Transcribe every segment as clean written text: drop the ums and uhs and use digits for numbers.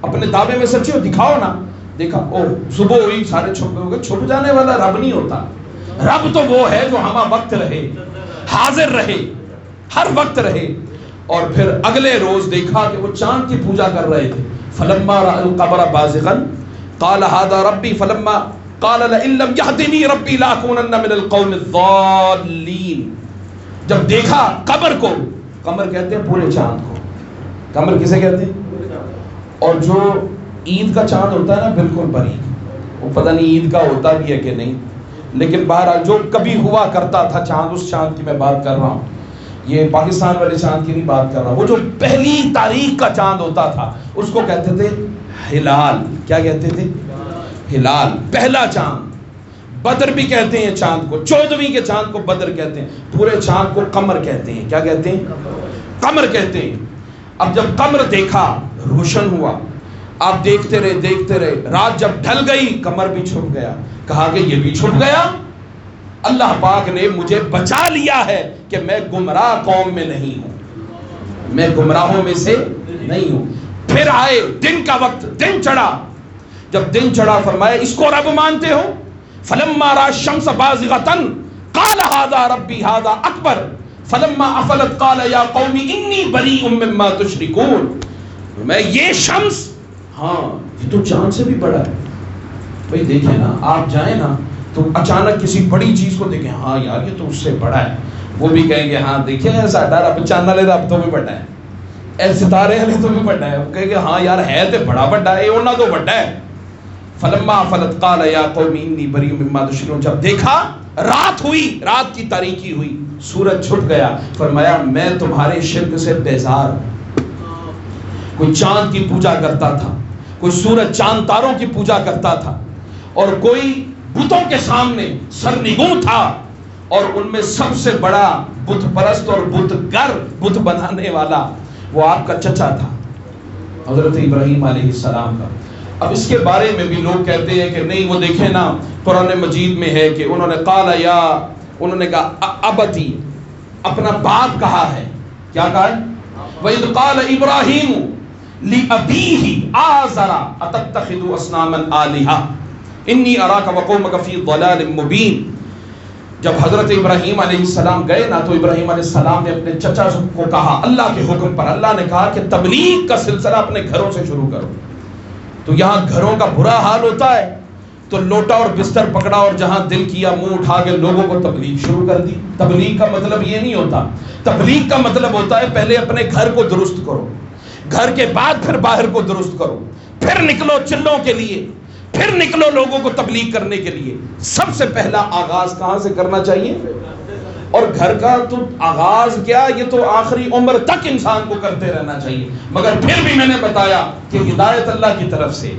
اپنے دعوے میں سچے ہو، دکھاؤ نا. دیکھا او صبح ہوئی سارے چھپ گئے. چھپ جانے والا رب نہیں ہوتا. رب تو وہ ہے جو ہمہ وقت رہے، حاضر رہے، ہر وقت رہے. اور پھر اگلے روز دیکھا کہ وہ چاند کی پوجا کر رہے تھے. فلما رأى القمر بازغا قال هذا ربي فلما قال لئن لم يهدني ربي لأكونن من القوم الضالين. جب دیکھا قمر کو، قمر کہتے ہیں پورے چاند کو. قمر کسے کہتے ہیں؟ اور جو عید کا چاند ہوتا ہے نا بالکل باریک، وہ پتہ نہیں عید کا ہوتا بھی ہے کہ نہیں، لیکن بہرحال جو کبھی ہوا کرتا تھا چاند، اس چاند کی میں بات کر رہا ہوں. یہ پاکستان والے چاند کی نہیں بات کر رہا. وہ جو پہلی تاریخ کا چاند ہوتا تھا اس کو کہتے تھے ہلال. کیا کہتے تھے؟ ہلال، پہلا چاند. بدر بھی کہتے ہیں چاند کو، 14ویں کے چاند کو بدر کہتے ہیں. پورے چاند کو قمر کہتے ہیں. کیا کہتے ہیں؟ قمر کہتے ہیں. اب جب قمر دیکھا، روشن ہوا، آپ دیکھتے رہے. رات جب ڈھل گئی قمر بھی چھپ گیا. کہا کہ یہ بھی چھپ گیا. اللہ پاک نے مجھے بچا لیا ہے کہ میں گمراہ قوم میں نہیں ہوں، میں گمراہوں میں سے نہیں ہوں. پھر آئے دن کا وقت، دن چڑھا. جب دن چڑھا فرمایا اس کو رب مانتے ہو؟ فلما رأى الشمس بازغة قال هذا ربي هذا اکبر فلما افلت قال یا قوم انی بریء مما تشرکون. میں یہ شمس، ہاں یہ تو چاند سے بھی بڑا ہے. بھائی دیکھیں نا، آپ جائیں نا تو اچانک کسی بڑی چیز کو دیکھیں، ہاں یار یہ تو اس سے بڑا ہے. وہ بھی کہیں گے ہاں دیکھیں ساڈا رب چاند والے رب تو بھی بڑا ہے، اے ستارے والے تو بھی بڑا ہے. وہ کہیں گے ہاں یار ہے تو بڑا بڑا ہے، انہاں تو بڑا ہے. فلما فلت قال یا قوم انی بریء مما تشرکون. جب دیکھا رات ہوئی، رات کی تاریکی ہوئی، سورج چھٹ گیا. فرمایا میں تمہارے شرک سے بیزار ہوں. کوئی چاند کی پوجا کرتا تھا، کوئی سورج چاند تاروں کی پوجا کرتا تھا، اور کوئی بتوں کے سامنے سرنگوں تھا. اور ان میں سب سے بڑا بت پرست اور بت گر، بت بنانے والا وہ آپ کا چچا تھا، حضرت ابراہیم علیہ السلام کا. اب اس کے بارے میں بھی لوگ کہتے ہیں کہ نہیں، وہ دیکھیں نا قرآن مجید میں ہے کہ انہوں نے قال یا، انہوں نے کہا ابتی، اپنا باپ کہا ہے. کیا کہا ہے؟ وَإِذْ قَالَ إِبْرَاهِيمُ لِأَبِيهِ آزَرَ أَتَتَّخِذُ أَصْنَامًا آلِهَةً إِنِّي أَرَاكَ وَقَوْمَكَ فِي ضَلَالٍ مُبِينٍ. جب حضرت ابراہیم علیہ السلام گئے نا تو ابراہیم علیہ السلام نے اپنے چچا کو کہا اللہ کے حکم پر، اللہ نے کہا کہ تبلیغ کا سلسلہ اپنے گھروں سے شروع کرو. تو یہاں گھروں کا برا حال ہوتا ہے تو لوٹا اور بستر پکڑا اور جہاں دل کیا منہ اٹھا کے لوگوں کو تبلیغ شروع کر دی. تبلیغ کا مطلب یہ نہیں ہوتا. تبلیغ کا مطلب ہوتا ہے پہلے اپنے گھر کو درست کرو، گھر کے بعد پھر باہر کو درست کرو، پھر نکلو چلوں کے لیے، پھر نکلو لوگوں کو تبلیغ کرنے کے لیے. سب سے پہلا آغاز کہاں سے کرنا چاہیے؟ اور گھر کا تو آغاز کیا، یہ تو آخری عمر تک انسان کو کرتے رہنا چاہیے. مگر پھر بھی میں نے بتایا کہ ہدایت اللہ کی طرف سے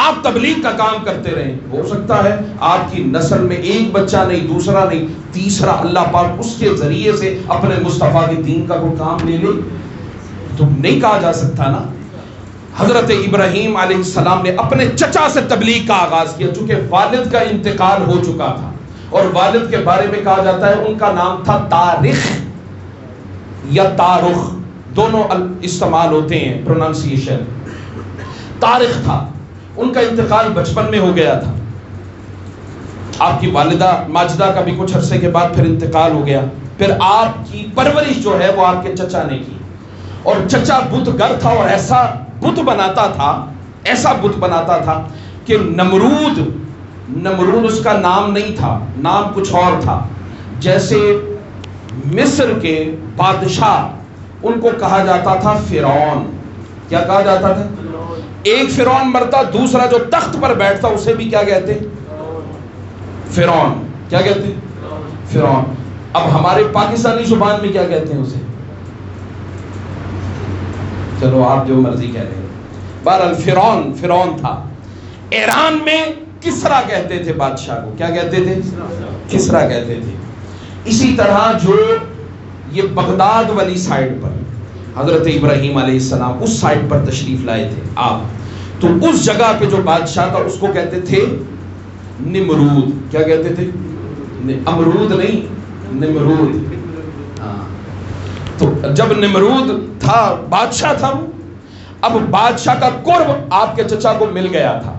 آپ تبلیغ کا کام کرتے رہیں. ہو سکتا ہے آپ کی نسل میں ایک بچہ نہیں، دوسرا نہیں، تیسرا اللہ پاک اس کے ذریعے سے اپنے مصطفیٰ کے دین کا کوئی کام لے لے. تو نہیں کہا جا سکتا نا. حضرت ابراہیم علیہ السلام نے اپنے چچا سے تبلیغ کا آغاز کیا، چونکہ والد کا انتقال ہو چکا تھا. اور والد کے بارے میں کہا جاتا ہے ان کا نام تھا تارخ یا تارخ، دونوں استعمال ہوتے ہیں پروننسیشن. تارخ تھا، ان کا انتقال بچپن میں ہو گیا تھا. آپ کی والدہ ماجدہ کا بھی کچھ عرصے کے بعد پھر انتقال ہو گیا. پھر آپ کی پرورش جو ہے وہ آپ کے چچا نے کی. اور چچا بت گر تھا اور ایسا بت بناتا تھا، ایسا بت بناتا تھا کہ نمرود اس کا نام نہیں تھا، نام کچھ اور تھا. جیسے مصر کے بادشاہ ان کو کہا جاتا تھا فرعون. کیا کہا جاتا تھا؟ ایک فرعون مرتا، دوسرا جو تخت پر بیٹھتا اسے بھی کیا کہتے؟ فرعون. کیا کہتے؟ فرعون. اب ہمارے پاکستانی زبان میں کیا کہتے ہیں اسے؟ چلو آپ جو مرضی کہہ رہے ہیں. بہرحال فرعون تھا. ایران میں کسرا کہتے تھے بادشاہ کو. کیا کہتے تھے؟ کسرا کہتے تھے. اسی طرح جو یہ بغداد والی سائڈ پر حضرت ابراہیم علیہ السلام اس سائڈ پر تشریف لائے تھے آپ، تو اس جگہ پہ جو بادشاہ تھا اس کو کہتے تھے نمرود. کیا کہتے تھے؟ امرود نہیں، نمرود. تو جب نمرود تھا، بادشاہ تھا وہ. اب بادشاہ کا قرب آپ کے چچا کو مل گیا تھا.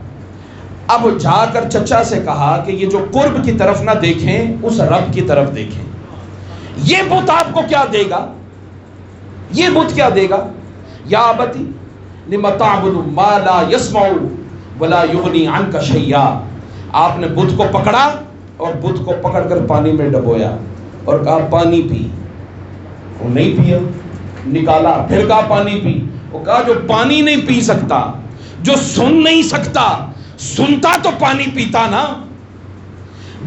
اب جا کر چچا سے کہا کہ یہ جو قرب کی طرف نہ دیکھیں, اس رب کی طرف دیکھیں. یہ بت آپ کو کیا دے گا؟ یہ بت کیا دے گا؟ یا ابتی لم تعبد ما لا يسمع ولا یغنی عنک شیئا. آپ نے بت کو پکڑا اور بت کو پکڑ کر پانی میں ڈبویا اور کہا پانی پی. وہ نہیں پیا, نکالا, پھر کہا پانی پی. وہ کہا جو پانی نہیں پی سکتا, جو سن نہیں سکتا, سنتا تو پانی پیتا نا.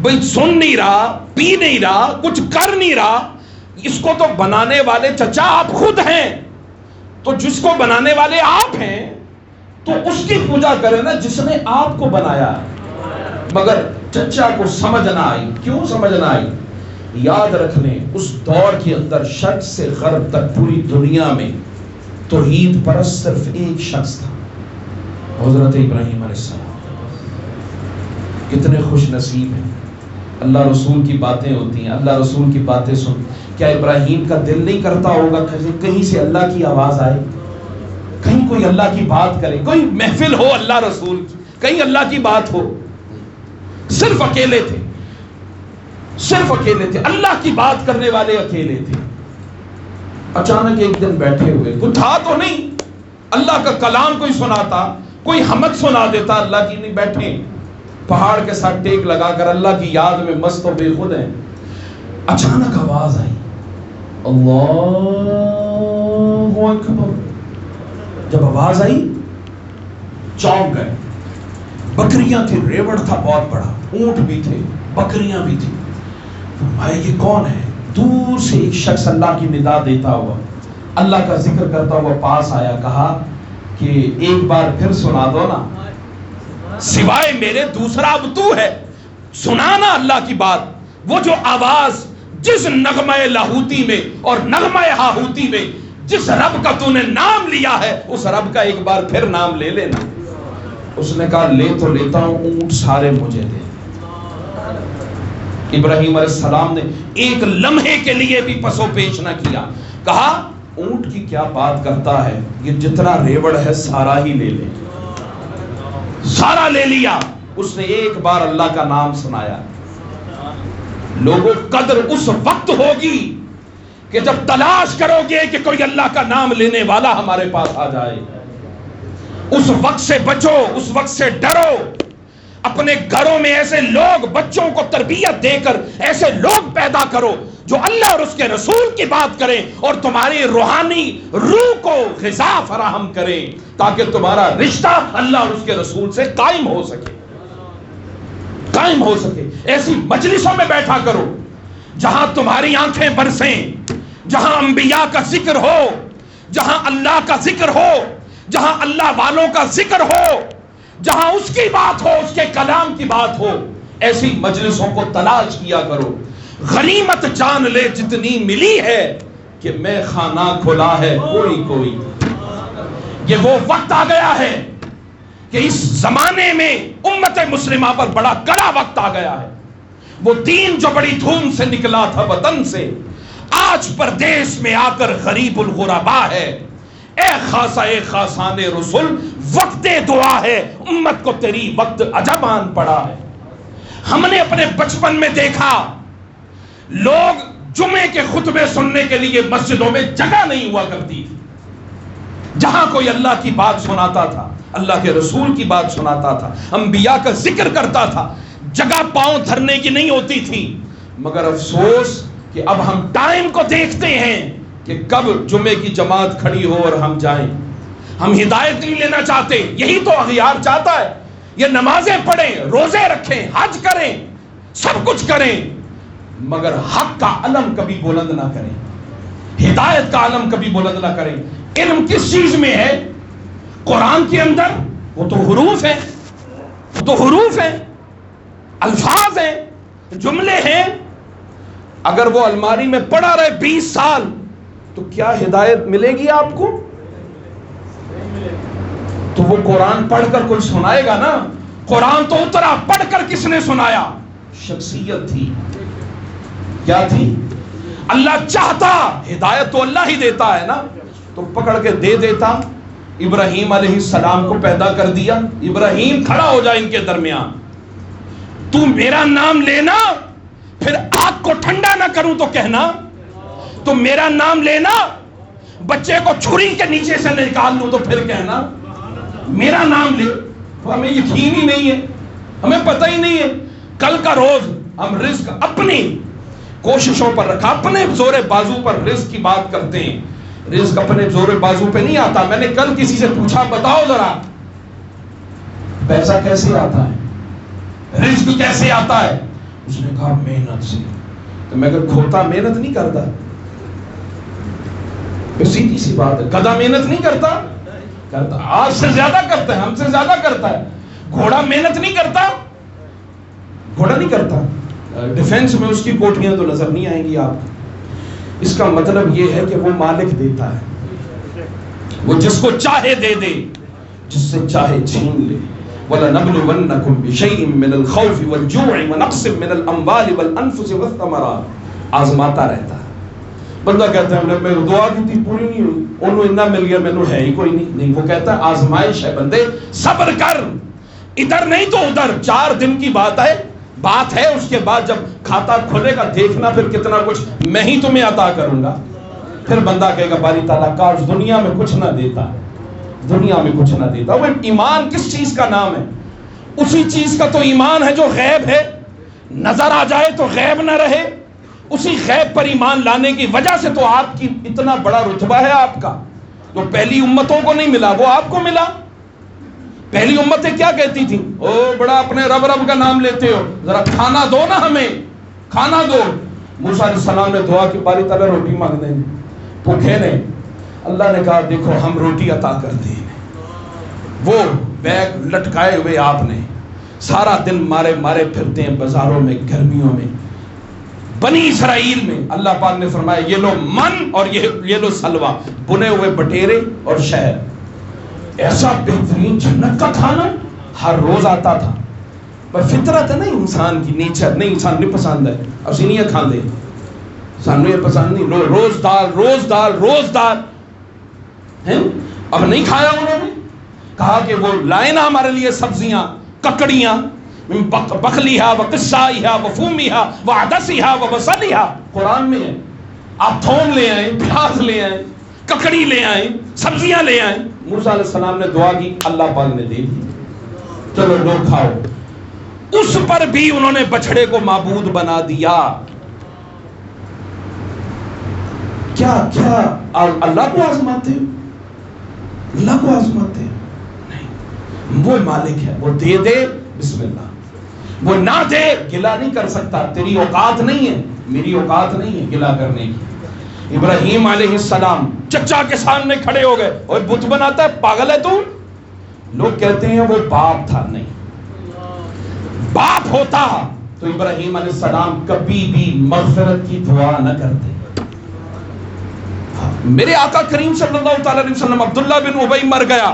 بھئی سن نہیں رہا, پی نہیں رہا, کچھ کر نہیں رہا, اس کو تو بنانے والے چچا آپ خود ہیں. تو جس کو بنانے والے آپ ہیں تو اس کی پوجا کرے نا جس نے آپ کو بنایا. مگر چچا کو سمجھ نہ آئی. کیوں سمجھ نہ آئی؟ یاد رکھنے اس دور کے اندر شرق سے غرب تک پوری دنیا میں توحید پرست صرف ایک شخص تھا, حضرت ابراہیم علیہ السلام. کتنے خوش نصیب ہیں. اللہ رسول کی باتیں ہوتی ہیں, اللہ رسول کی باتیں سن. کیا ابراہیم کا دل نہیں کرتا ہوگا کہیں سے اللہ کی آواز آئے, کہیں کوئی اللہ کی بات کرے, کوئی محفل ہو اللہ رسول کی, کہیں اللہ کی بات ہو. صرف اکیلے تھے, صرف اکیلے تھے, اللہ کی بات کرنے والے اکیلے تھے. اچانک ایک دن بیٹھے ہوئے, کوئی تھا تو نہیں, اللہ کا کلام کوئی سناتا, کوئی حمد سنا دیتا, اللہ کی نہیں. بیٹھے پہاڑ کے ساتھ ٹیک لگا کر اللہ کی یاد میں مست و بے خود ہیں. اچانک آواز آئی, اللہ اکبر. جب آواز آئی چونک گئے. بکریاں تھی, ریوڑ تھا بہت بڑا, اونٹ بھی تھے, بکریاں بھی تھی. بھائی یہ کون ہے؟ دور سے ایک شخص اللہ کی ندا دیتا ہوا, اللہ کا ذکر کرتا ہوا پاس آیا. کہا کہ ایک بار پھر سنا دو نا, سوائے میرے دوسرا اب تو ہے, سنانا اللہ کی بات. وہ جو آواز جس نغمہ لاہوتی میں اور نغمہ ہاہوتی میں جس رب کا تو نے نام لیا ہے, اس رب کا ایک بار پھر نام لے لینا. اس نے کہا لے تو لیتا ہوں, اونٹ سارے مجھے دے. ابراہیم علیہ السلام نے ایک لمحے کے لیے بھی پسو پیش نہ کیا. کہا اونٹ کی کیا بات کرتا ہے, یہ جتنا ریوڑ ہے سارا ہی لے لے. سارا لے لیا. اس نے ایک بار اللہ کا نام سنایا. لوگوں قدر اس وقت ہوگی کہ جب تلاش کرو گے کہ کوئی اللہ کا نام لینے والا ہمارے پاس آ جائے. اس وقت سے بچو, اس وقت سے ڈرو. اپنے گھروں میں ایسے لوگ, بچوں کو تربیت دے کر ایسے لوگ پیدا کرو جو اللہ اور اس کے رسول کی بات کریں اور تمہاری روحانی روح کو غذا فراہم کریں, تاکہ تمہارا رشتہ اللہ اور اس کے رسول سے قائم ہو سکے, قائم ہو سکے. ایسی مجلسوں میں بیٹھا کرو جہاں تمہاری آنکھیں برسیں, جہاں انبیاء کا ذکر ہو, جہاں اللہ کا ذکر ہو, جہاں اللہ والوں کا ذکر ہو, جہاں اس کی بات ہو, اس کے کلام کی بات ہو. ایسی مجلسوں کو تلاش کیا کرو. غنیمت جان لے جتنی ملی ہے کہ میں خانہ کھلا ہے کوئی کوئی. یہ وہ وقت آ گیا ہے کہ اس زمانے میں امت مسلمہ پر بڑا کڑا وقت آ گیا ہے. وہ دین جو بڑی دھوم سے نکلا تھا وطن سے, آج پردیس میں آ کر غریب الغربا ہے. اے خاصا اے خاصان رسول, وقت دعا ہے, امت کو تیری وقت عجب آن پڑا ہے. ہم نے اپنے بچپن میں دیکھا لوگ جمعے کے خطبے سننے کے لیے مسجدوں میں جگہ نہیں ہوا کرتی تھی. جہاں کوئی اللہ کی بات سناتا تھا, اللہ کے رسول کی بات سناتا تھا, انبیاء کا ذکر کرتا تھا, جگہ پاؤں دھرنے کی نہیں ہوتی تھی. مگر افسوس کہ اب ہم ٹائم کو دیکھتے ہیں کہ کب جمعے کی جماعت کھڑی ہو اور ہم جائیں. ہم ہدایت نہیں لینا چاہتے, یہی تو اغیار چاہتا ہے. یہ نمازیں پڑھیں, روزے رکھیں, حج کریں, سب کچھ کریں, مگر حق کا علم کبھی بلند نہ کریں, ہدایت کا علم کبھی بلند نہ کریں. علم کس چیز میں ہے؟ قرآن کے اندر. وہ تو حروف ہیں, وہ تو حروف ہیں, الفاظ ہیں, جملے ہیں. اگر وہ الماری میں پڑا رہے 20 سال تو کیا ہدایت ملے گی آپ کو؟ تو وہ قرآن پڑھ کر کوئی سنائے گا نا. قرآن تو اترا, پڑھ کر کس نے سنایا؟ شخصیت تھی. کیا تھی؟ اللہ چاہتا, ہدایت تو اللہ ہی دیتا ہے نا, تو پکڑ کے دے دیتا. ابراہیم علیہ السلام کو پیدا کر دیا. ابراہیم کھڑا ہو جائے ان کے درمیان, تو میرا نام لینا, پھر آگ کو ٹھنڈا نہ کروں تو کہنا, تو میرا نام لینا, بچے کو چھری کے نیچے سے نکال دوں تو پھر کہنا میرا نام لے. تو ہمیں یقین ہی نہیں ہے, ہمیں پتہ ہی نہیں ہے. کل کا روز ہم رزق اپنی کوششوں پر رکھا, اپنے زور بازو پر رزق کی بات کرتے ہیں. رزق اپنے زور بازو پہ نہیں آتا. میں نے کل کسی سے پوچھا, بتاؤ ذرا پیسہ کیسے آتا ہے, رزق کیسے آتا ہے؟ اس نے کہا محنت سے. تو میں کہ کھوتا محنت نہیں کرتا, سیدھی سی بات ہے, گدھا محنت نہیں کرتا, کرتا, آج سے زیادہ کرتا ہے, ہم سے زیادہ کرتا ہے. گھوڑا محنت نہیں کرتا, گھوڑا نہیں کرتا. ڈیفنس میں اس کی کوٹیاں تو نظر نہیں آئیں گی آپ کو. اس کا مطلب یہ ہے کہ وہ مالک دیتا ہے, وہ جس کو چاہے دے دے, جس سے چاہے چھین لے. وَلَنَبْلُوَنَّكُمْ بِشَيْءٍ مِّنَ الْخَوْفِ وَالْجُوعِ وَنَقْصٍ مِّنَ الْأَمْوَالِ وَالْأَنفُسِ وَالثَّمَرَاتِ. آزماتا رہتا ہے. بندہ کہتا ہے میں دعا کی تھی پوری نہیں ہوئی, انہوں اتنا مل گیا, مینوں ہے ہی کوئی نہیں. وہ کہتا ہے آزمائش ہے بندے, صبر کر, ادھر نہیں تو ادھر. 4 دن کی بات ہے, اس کے بعد جب کھاتا کھلے گا دیکھنا پھر کتنا کچھ میں ہی تمہیں عطا کروں گا. پھر بندہ کہے گا باری تعالیٰ کاش دنیا میں کچھ نہ دیتا, دنیا میں کچھ نہ دیتا. وہ ایمان کس چیز کا نام ہے؟ اسی چیز کا تو ایمان ہے جو غیب ہے, نظر آ جائے تو غیب نہ رہے. اسی غیب پر ایمان لانے کی وجہ سے تو آپ کی اتنا بڑا رتبہ ہے. آپ کا جو پہلی امتوں کو نہیں ملا وہ آپ کو ملا. پہلی امتیں کیا کہتی تھیں؟ او بڑا اپنے رب کا نام لیتے ہو, ذرا کھانا دو نا, ہمیں کھانا دو. موسیٰ علیہ السلام نے دعا کی باری تعالیٰ روٹی مانگ دیں, بھوکے نہیں. اللہ نے کہا دیکھو ہم روٹی عطا کرتے ہیں. وہ بیگ لٹکائے ہوئے آپ نے سارا دن مارے پھرتے ہیں بازاروں میں, گرمیوں میں. بنی اسرائیل میں اللہ پاک نے فرمایا یہ لو من اور یہ لو سلوا, بنے ہوئے بٹیرے اور شہد. ایسا بہترین جنت کا کھانا ہر روز آتا تھا. پر فطرت ہے نا انسان کی, نیچر نہیں, انسان نہیں پسند ہے. اسی نہیں کھان دے, سانو یہ پسند نہیں. روز دال ہیں. اب نہیں کھایا انہوں نے, کہا کہ وہ لائے نا ہمارے لیے سبزیاں, ککڑیاں, بخلیہا وقصائہا وفومیہا وعدسیہا وبصلیہا. قرآن میں ہے. آپ تھوم لے آئیں, پیاز لے آئیں, ککڑی لے آئیں, سبزیاں لے آئیں. موسیٰ علیہ السلام نے دعا کی, اللہ پاک نے دے دی. چلو لو کھاؤ. اس پر بھی انہوں نے بچڑے کو معبود بنا دیا. کیا اللہ کو آزماتے ہو؟ اللہ کو آزماتے نہیں. وہ مالک ہے, وہ دے دے بسم اللہ, وہ نہ دے گلا نہیں کر سکتا. تیری اوقات نہیں ہے, میری اوقات نہیں ہے گلا کرنے کی. ابراہیم علیہ السلام چچا کے سامنے کھڑے ہو گئے, اور بت بناتا ہے, پاگل ہے تو. لوگ کہتے ہیں وہ باپ تھا. نہیں, باپ ہوتا تو ابراہیم علیہ السلام کبھی بھی مغفرت کی دعا نہ کرتے. میرے آقا کریم صلی اللہ تعالی علیہ وسلم, عبداللہ بن ابی مر گیا,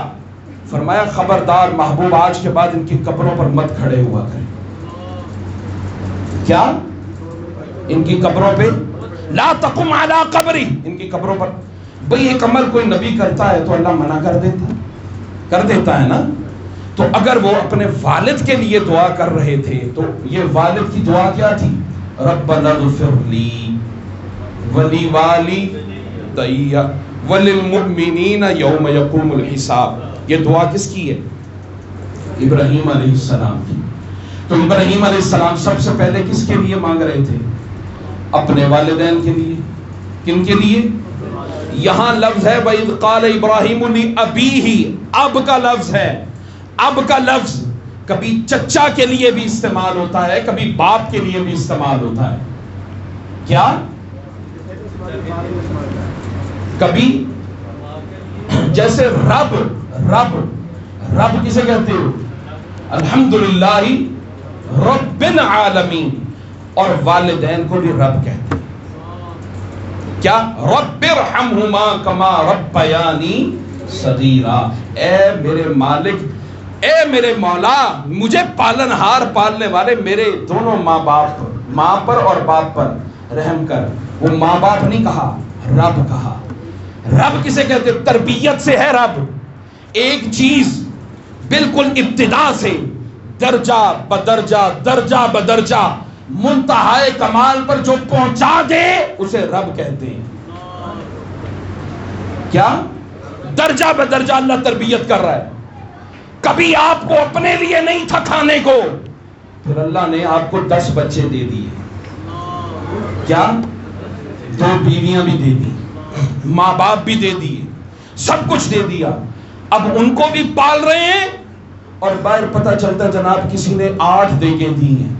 فرمایا خبردار محبوب آج کے بعد ان کی قبروں پر مت کھڑے ہوا کریں. کیا ان کی قبروں پہ لا تقم علی قبری, ان کی قبروں پر. بھئی ایک عمل کوئی نبی کرتا ہے تو اللہ منع کر دیتا ہے نا. تو اگر وہ اپنے والد کے لیے دعا کر رہے تھے تو یہ والد کی دعا کیا تھی؟ ربنا اغفر لی ولی والدی وللمؤمنین یوم یقوم الحساب. یہ دعا کس کی ہے؟ ابراہیم علیہ السلام کی. تو ابراہیم علیہ السلام سب سے پہلے کس کے لیے مانگ رہے تھے؟ اپنے والدین کے لیے. کن کے لیے؟ یہاں لفظ ہے وَإِذْ قَالَ إِبْرَاهِيمُ لِأَبِيهِ, اب کا لفظ ہے. اب کا لفظ کبھی چچا کے لیے بھی استعمال ہوتا ہے, کبھی باپ کے لیے بھی استعمال ہوتا ہے. کیا کبھی جیسے رب کسے کہتے ہو؟ الحمدللہ رب العالمین. اور والدین کو بھی رب کہتے ہیں. کیا؟ رب ارحمہما کما ربیانی صغیرا. اے میرے مالک, اے میرے مولا, مجھے پالنہار پالنے والے میرے دونوں ماں باپ پر, ماں پر اور باپ پر رحم کر. وہ ماں باپ نہیں کہا, رب کہا. رب کسے کہتے؟ تربیت سے ہے رب. ایک چیز بالکل ابتدا سے درجہ بدرجہ درجہ بدرجہ منتہائے کمال پر جو پہنچا دے اسے رب کہتے ہیں. کیا؟ درجہ بدرجہ اللہ تربیت کر رہا ہے. کبھی آپ کو اپنے لیے نہیں تھا کھانے کو، پھر اللہ نے آپ کو 10 بچے دے دیے. کیا؟ 2 بیویاں بھی دے دی، ماں باپ بھی دے دیے، سب کچھ دے دیا. اب ان کو بھی پال رہے ہیں اور باہر پتہ چلتا جناب کسی نے 8 دے کے دی ہیں،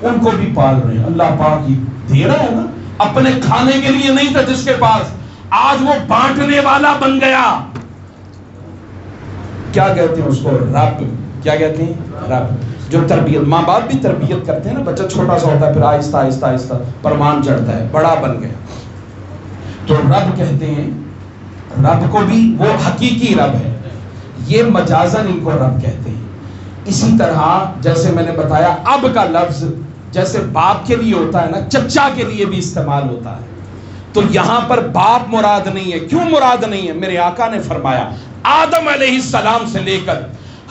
ان کو بھی پال رہے ہیں. اللہ پاک ہی دے رہا ہے نا، اپنے کھانے کے لیے نہیں تھا جس کے پاس، آج وہ بانٹنے والا بن گیا. کیا کہتے ہیں اس کو؟ رب. کیا کہتے ہیں؟ رب. جو تربیت، ماں باپ بھی تربیت کرتے ہیں نا، بچہ چھوٹا سا ہوتا ہے پھر آہستہ آہستہ آہستہ پرمان چڑھتا ہے، بڑا بن گیا. تو رب کہتے ہیں، رب کو بھی وہ حقیقی رب ہے، یہ مجازن ان کو رب کہتے ہیں. اسی طرح جیسے میں نے بتایا اب کا لفظ جیسے باپ کے لیے ہوتا ہے نا، چچا کے لیے بھی استعمال ہوتا ہے. تو یہاں پر باپ مراد نہیں ہے. کیوں مراد نہیں ہے؟ میرے آقا نے فرمایا آدم علیہ السلام سے لے کر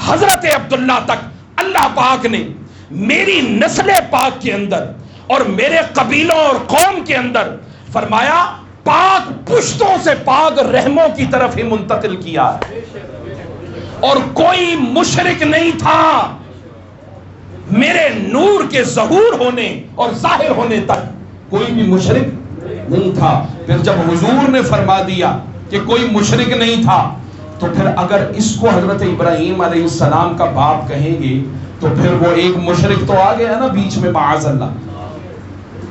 حضرت عبداللہ تک اللہ پاک نے میری نسل پاک کے اندر اور میرے قبیلوں اور قوم کے اندر فرمایا پاک پشتوں سے پاک رحموں کی طرف ہی منتقل کیا ہے، اور کوئی مشرک نہیں تھا میرے نور کے ظہور ہونے اور ظاہر ہونے تک، کوئی بھی مشرک نہیں تھا. پھر جب حضور نے فرما دیا کہ کوئی مشرک نہیں تھا، تو پھر اگر اس کو حضرت ابراہیم علیہ السلام کا باپ کہیں گے تو پھر وہ ایک مشرک تو آ گیا نا بیچ میں معاذ اللہ.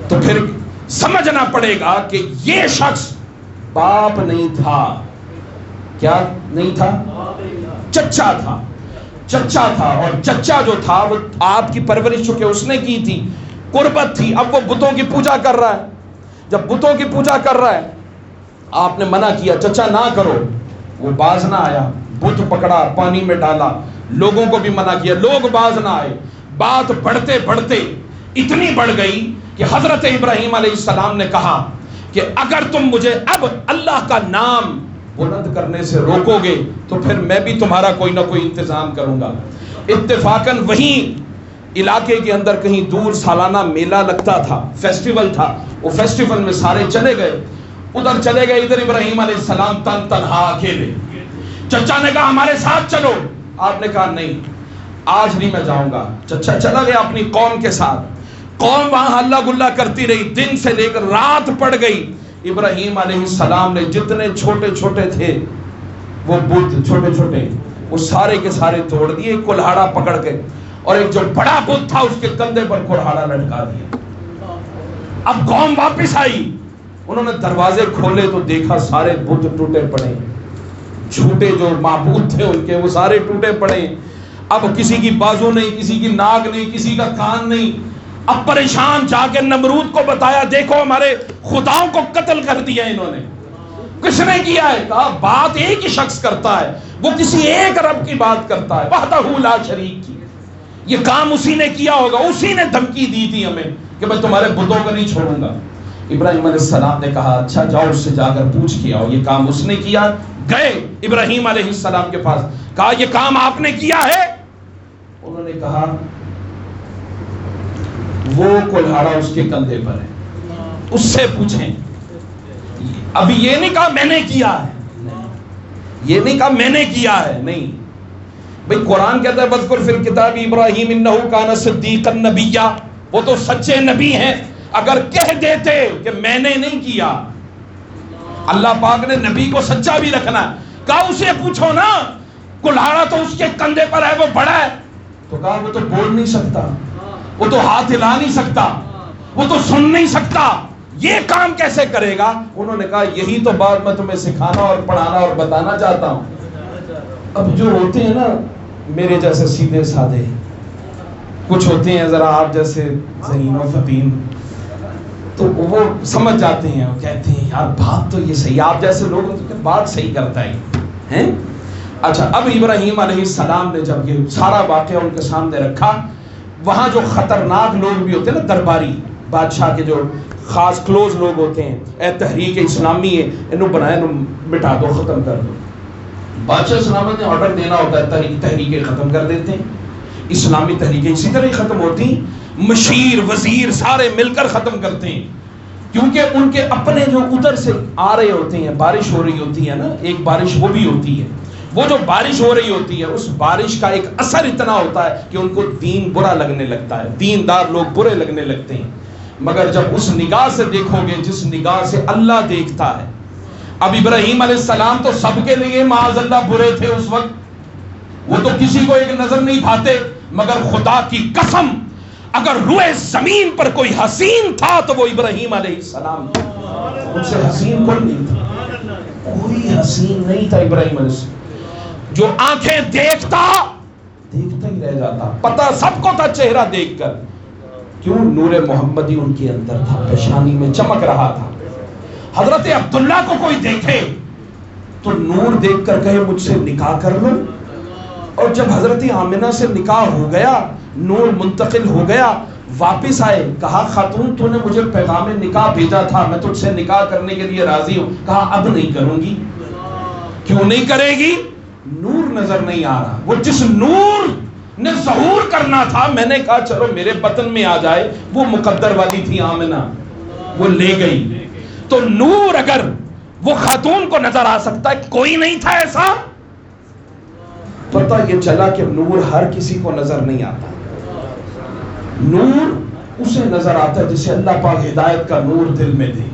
تو پھر سمجھنا پڑے گا کہ یہ شخص باپ نہیں تھا. کیا نہیں تھا؟ چچا تھا. چچا تھا، اور چچا جو تھا وہ آپ کی پرورش چونکہ اس نے کی تھی، قربت تھی. اب وہ بتوں کی پوجا کر رہا ہے. جب بتوں کی پوجا کر رہا ہے، آپ نے منع کیا چچا نہ کرو، وہ باز نہ آیا، بت پکڑا پانی میں ڈالا، لوگوں کو بھی منع کیا، لوگ باز نہ آئے. بات بڑھتے بڑھتے اتنی بڑھ گئی کہ حضرت ابراہیم علیہ السلام نے کہا کہ اگر تم مجھے اب اللہ کا نام بلند کرنے سے روکو گے تو پھر میں بھی تمہارا کوئی نہ کوئی انتظام کروں گا. اتفاقاً وہیں علاقے کے اندر کہیں دور سالانہ میلہ لگتا تھا، فیسٹیول تھا. وہ فیسٹیول میں سارے چلے گئے، ادھر چلے گئے، ادھر ابراہیم علیہ السلام تنہا اکیلے. چچا نے کہا ہمارے ساتھ چلو. آپ نے کہا نہیں آج نہیں میں جاؤں گا. چچا چلا گیا اپنی قوم کے ساتھ. قوم وہاں ہلا گلا کرتی رہی، دن سے لے کر رات پڑ گئی. ابراہیم علیہ السلام نے جتنے چھوٹے چھوٹے تھے وہ بت چھوٹے چھوٹے وہ سارے کے سارے توڑ دیے کلہاڑا پکڑ کے، اور ایک جو بڑا بت تھا اس کے کندھے پر کلہاڑا لٹکا دیا. اب قوم واپس آئی، انہوں نے دروازے کھولے تو دیکھا سارے بت ٹوٹے پڑے، جھوٹے جو معبود تھے ان کے وہ سارے ٹوٹے پڑے. اب کسی کی بازو نہیں، کسی کی ناک نہیں، کسی کا کان نہیں. اب پریشان جا کے نمرود کو بتایا دیکھو ہمارے خداؤں کو قتل کر دیا انہوں نے. کس نے کیا ہے؟ کہا بات ایک ہی شخص کرتا ہے، وہ کسی ایک رب کی بات کرتا ہے، وحدہ لا شریک کی. یہ کام اسی نے کیا ہوگا، اسی نے دھمکی دی تھی ہمیں کہ میں تمہارے بتوں کو نہیں چھوڑوں گا. ابراہیم علیہ السلام نے کہا اچھا جاؤ اس سے جا کر پوچھ کے آؤ یہ کام اس نے کیا. گئے ابراہیم علیہ السلام کے پاس، کہا یہ کام آپ نے کیا ہے؟ انہوں نے کہا وہ کلہاڑا اس کے کندھے پر ہے، اس سے پوچھیں. ابھی یہ نہیں کہا میں نے کیا ہے، یہ نہیں کہا میں نے کیا ہے. نہیں بھئی قرآن کہتا ہے وذکر فی الکتاب ابراہیم انہ کان صدیقا نبیا، وہ تو سچے نبی ہیں. اگر کہہ دیتے کہ میں نے نہیں کیا، اللہ پاک نے نبی کو سچا بھی رکھنا ہے. کہا اسے پوچھو نا، کلہاڑا تو اس کے کندھے پر ہے، وہ بڑا ہے. تو کہا وہ تو بول نہیں سکتا، وہ تو ہاتھ ہلا نہیں سکتا، وہ تو سن نہیں سکتا، یہ کام کیسے کرے گا؟ انہوں نے کہا یہی تو بات میں تمہیں سکھانا اور پڑھانا اور بتانا چاہتا ہوں. اب جو ہوتے ہیں نا میرے جیسے سیدھے سادے، کچھ ہوتے ہیں ذرا آپ جیسے ذہین و فطین، تو وہ سمجھ جاتے ہیں، وہ کہتے ہیں یار بات تو یہ صحیح، آپ جیسے لوگ بات صحیح کرتا ہے. اچھا اب ابراہیم علیہ السلام نے جب یہ سارا واقعہ ان کے سامنے رکھا، وہاں جو خطرناک لوگ بھی ہوتے ہیں نا، درباری بادشاہ کے جو خاص کلوز لوگ ہوتے ہیں، اے تحریک اسلامی ہے انہوں بنائے، انہوں مٹا دو، ختم کر دو. بادشاہ سلامت نے آرڈر دینا ہوتا ہے، تحریکیں ختم کر دیتے ہیں، اسلامی تحریکیں اسی طرح ہی ختم ہوتی ہیں، مشیر وزیر سارے مل کر ختم کرتے ہیں، کیونکہ ان کے اپنے جو ادھر سے آ رہے ہوتے ہیں، بارش ہو رہی ہوتی ہے نا، ایک بارش وہ بھی ہوتی ہے، وہ جو بارش ہو رہی ہوتی ہے اس بارش کا ایک اثر اتنا ہوتا ہے کہ ان کو دین برا لگنے لگتا ہے، دیندار لوگ برے لگنے لگتے ہیں۔ مگر جب اس نگاہ سے دیکھو گے جس نگاہ سے اللہ دیکھتا ہے، اب ابراہیم علیہ السلام تو سب کے لیے معاذ اللہ برے تھے اس وقت، وہ تو کسی کو ایک نظر نہیں پاتے، مگر خدا کی قسم اگر روئے زمین پر کوئی حسین تھا تو وہ ابراہیم علیہ السلام تھا، ان سے حسین کوئی نہیں تھا، کوئی حسین نہیں تھا ابراہیم علیہ السلام، جو آنکھیں دیکھتا ہی رہ جاتا، پتہ سب کو تھا چہرہ دیکھ کر، کیوں؟ نور محمدی ان کے اندر تھا، پیشانی میں چمک رہا تھا۔ حضرت عبداللہ کو کوئی دیکھے تو نور دیکھ کر کہے مجھ سے نکاح کر لو، اور جب حضرت آمنہ سے نکاح ہو گیا، نور منتقل ہو گیا، واپس آئے، کہا خاتون تو نے مجھے پیغام نکاح بھیجا تھا، میں تجھ سے نکاح کرنے کے لیے راضی ہوں، کہا اب نہیں کروں گی۔ کیوں نہیں کرے گی؟ نور نظر نہیں آ رہا، وہ جس نور نے ظہور کرنا تھا، میں نے کہا چلو میرے بطن میں آ جائے، وہ مقدر والی تھی آمنہ، وہ لے گئی۔ تو نور اگر وہ خاتون کو نظر آ سکتا ہے، کوئی نہیں تھا ایسا، پتہ یہ چلا کہ نور ہر کسی کو نظر نہیں آتا، نور اسے نظر آتا ہے جسے اللہ پاک ہدایت کا نور دل میں دے۔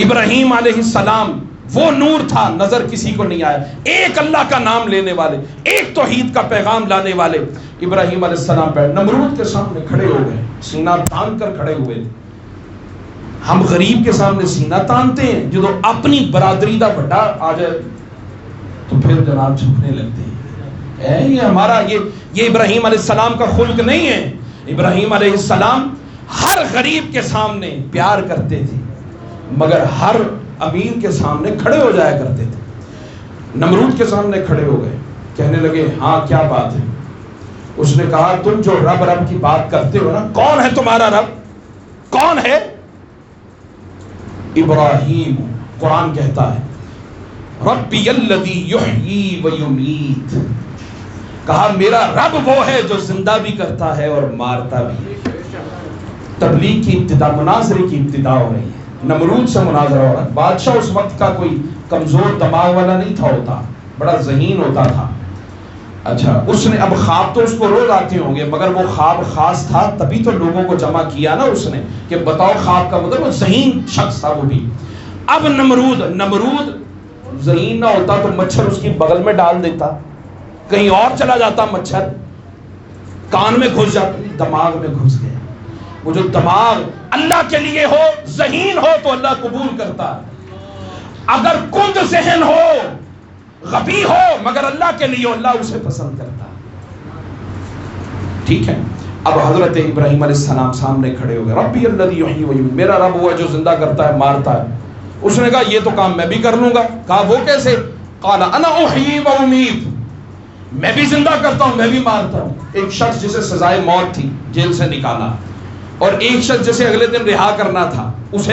ابراہیم علیہ السلام وہ نور تھا، نظر کسی کو نہیں آیا، ایک اللہ کا نام لینے والے، ایک توحید کا پیغام لانے والے۔ ابراہیم علیہ السلام پہ نمرود کے سامنے کھڑے ہو گئے، سینہ تان کر کھڑے ہوئے۔ ہم غریب کے سامنے سینہ تانتے ہیں، جو اپنی برادری دا بڑا آ جائے تو پھر جناب جھکنے لگتے ہیں۔ یہ ہمارا یہ ابراہیم علیہ السلام کا خلق نہیں ہے۔ ابراہیم علیہ السلام ہر غریب کے سامنے پیار کرتے تھے، مگر ہر امیر کے سامنے کھڑے ہو جایا کرتے تھے۔ نمرود کے سامنے کھڑے ہو گئے، کہنے لگے ہاں کیا بات ہے؟ اس نے کہا تم جو رب رب کی بات کرتے ہو نا، کون ہے تمہارا رب؟ کون ہے؟ ابراہیم، قرآن کہتا ہے ربی الذی یحیی و یمیت، کہا میرا رب وہ ہے جو زندہ بھی کرتا ہے اور مارتا بھی۔ تبلیغ کی ابتدا، مناظرے کی ابتدا ہو رہی ہے، نمرود سے مناظرہ ہو رہا ہے۔ بادشاہ اس وقت کا کوئی کمزور دماغ والا نہیں تھا، ہوتا بڑا ذہین ہوتا تھا۔ اچھا، اس نے اب خواب تو اس کو روز آتے ہوں گے، مگر وہ خواب خاص تھا، تبھی تو لوگوں کو جمع کیا نا اس نے کہ بتاؤ خواب کا مطلب، وہ ذہین شخص تھا وہ بھی۔ اب نمرود ذہین نہ ہوتا تو مچھر اس کی بغل میں ڈال دیتا، کہیں اور چلا جاتا مچھر، کان میں گھس جاتا، دماغ میں گھس گیا۔ وہ جو دماغ اللہ کے لیے ہو، ذہین ہو تو اللہ قبول کرتا ہے، اگر کند ذہن ہو، غبی ہو مگر اللہ کے لیے، اللہ اسے پسند کرتا ہے۔ ٹھیک ہے، اب حضرت ابراہیم علیہ السلام سامنے کھڑے ہو گئے، ربی الذی یحیی و یمیت، میرا رب وہ ہے جو زندہ کرتا ہے مارتا ہے۔ اس نے کہا یہ تو کام میں بھی کر لوں گا۔ کہا وہ کیسے؟ قال انا احیی و امیت، میں بھی زندہ کرتا ہوں میں بھی مارتا ہوں۔ ایک شخص جسے سزائے موت تھی جیل سے نکالا، اور ایک شخص جسے اگلے دن رہا کرنا تھا، اسے